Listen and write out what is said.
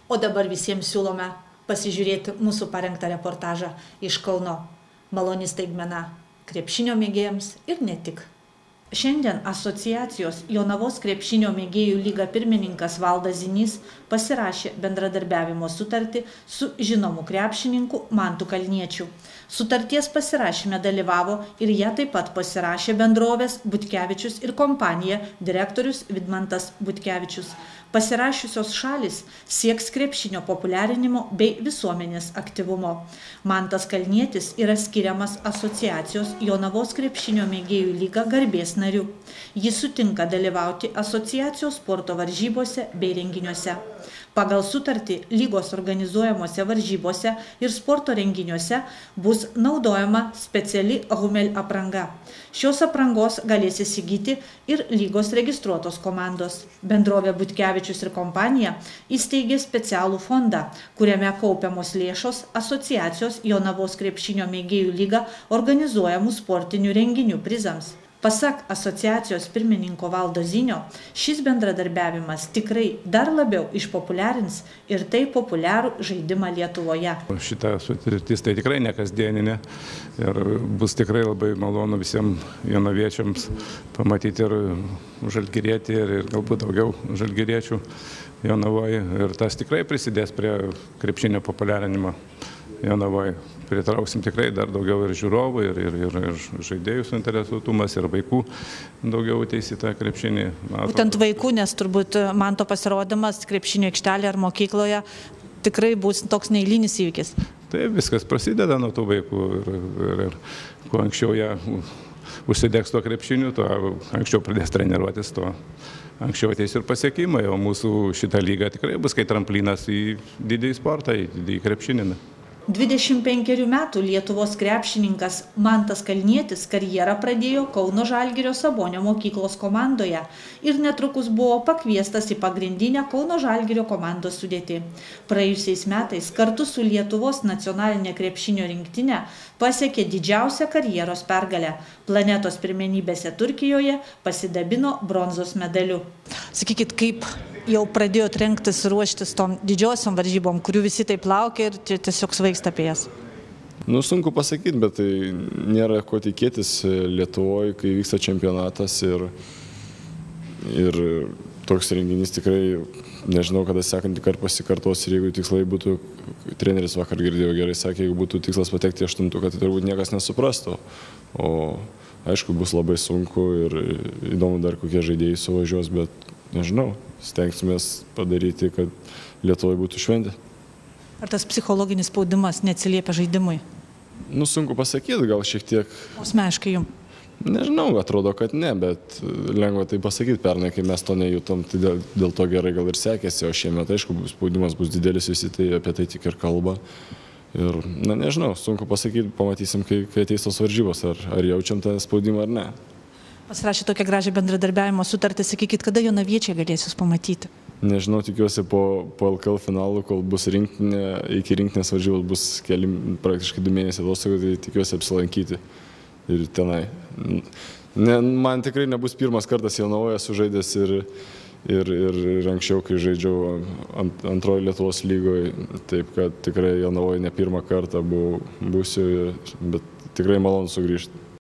O dabar visiems siūlome pasižiūrėti mūsų parengtą reportažą iš Kauno. Maloni staigmena krepšinio mėgėjams ir ne tik. Šiandien asociacijos Jonavos krepšinio mėgėjų lyga pirmininkas Valdas Zinys pasirašė bendradarbiavimo sutartį su žinomu krepšininku Mantu Kalniečiu. Sutarties pasirašyme dalyvavo ir ją taip pat pasirašė bendrovės Butkevičius ir kompanija direktorius Vidmantas Butkevičius. Pasirašiusios šalis sieks krepšinio populiarinimo bei visuomenės aktyvumo. Mantas Kalnietis yra skiriamas asociacijos Jonavos krepšinio mėgėjų lyga garbės nariu. Jis sutinka dalyvauti asociacijos sporto varžybose bei renginiuose. Pagal sutartį lygos organizuojamuose varžybose ir sporto renginiuose bus naudojama speciali Hummel apranga. Šios aprangos galės įsigyti ir lygos registruotos komandos. Bendrovė Butkevičius ir kompanija įsteigė specialų fondą, kuriame kaupiamos lėšos asociacijos Jonavos krepšinio mėgėjų lyga organizuojamų sportinių renginių prizams. Pasak asociacijos pirmininko Valdo Zinio, šis bendradarbiavimas tikrai dar labiau išpopuliarins ir tai populiarų žaidimą Lietuvoje. Šita sutartis tai tikrai nekasdieninė ir bus tikrai labai malonu visiems jonaviečiams pamatyti ir žalgirietį ir galbūt daugiau žalgiriečių Jonavoje. Ir tas tikrai prisidės prie krepšinio populiarinimo Jonavoje. Pritrauksim tikrai dar daugiau ir žiūrovų, ir žaidėjų suinteresuotumas, ir vaikų daugiau ateis į tą krepšinį. Būtent vaikų, nes turbūt Manto pasirodymas krepšinio aikštelėje ar mokykloje tikrai bus toks neeilinis įvykis. Tai viskas prasideda nuo tų vaikų ir kuo anksčiau jie užsidegs tuo krepšiniu, tuo anksčiau pradės treniruotis, tuo anksčiau ateis ir pasiekimai, o mūsų šita lyga tikrai bus kaip tramplinas į didįjį sportą, į didįjį krepšinį. 25 metų Lietuvos krepšininkas Mantas Kalnietis karjerą pradėjo Kauno Žalgirio Sabonio mokyklos komandoje ir netrukus buvo pakviestas į pagrindinę Kauno Žalgirio komandos sudėtį. Praėjusiais metais kartu su Lietuvos nacionalinė krepšinio rinktinė pasiekė didžiausią karjeros pergalę. Planetos pirmenybėse Turkijoje pasidabino bronzos medaliu. Sakykit, kaip jau pradėjot rengtis ir ruoštis tom didžiosiom varžybom, kurių visi taip laukia ir tiesiog svaigsta apie jas? Sunku pasakyti, bet tai nėra ko tikėtis Lietuvoje, kai vyksta čempionatas ir toks renginys tikrai, nežinau, kada sekantį kartą pasikartos ir jeigu tikslai būtų, treneris vakar girdėjau gerai sakė, jeigu būtų tikslas patekti į aštuntuką, tai turbūt niekas nesuprastų. O aišku, bus labai sunku ir įdomu dar kokie žaidėjai suvažiuos, bet nežinau, stengsimės padaryti, kad Lietuvoje būtų šventė. Ar tas psichologinis spaudimas neatsiliepia žaidimui? Sunku pasakyti, gal šiek tiek. Asmeniškai jums? Nežinau, atrodo, kad ne, bet lengva tai pasakyti. Pernai, kai mes to nejutom, tai dėl to gerai gal ir sekėsi, o šiemet, aišku, spaudimas bus didelis, visi tai apie tai tik ir kalba. Ir, nežinau, sunku pasakyti, pamatysim, kai ateis tos varžybos, ar jaučiam tą spaudimą ar ne. Pasirašė tokią gražią bendradarbiavimo sutartį, sakykit, kada jonaviečiai galės jūs pamatyti? Nežinau, tikiuosi po LKL finalų, kol bus rinktinė, iki rinktinės varžybos bus praktiškai 2 mėnesiai atostogų, tai tikiuosi apsilankyti ir tenai. Man tikrai nebus pirmas kartas Jonavoje sužaidęs ir anksčiau, kai žaidžiau antroji Lietuvos lygoje, taip kad tikrai Jonavoje ne pirmą kartą būsiu, bet tikrai malonu sugrįžti.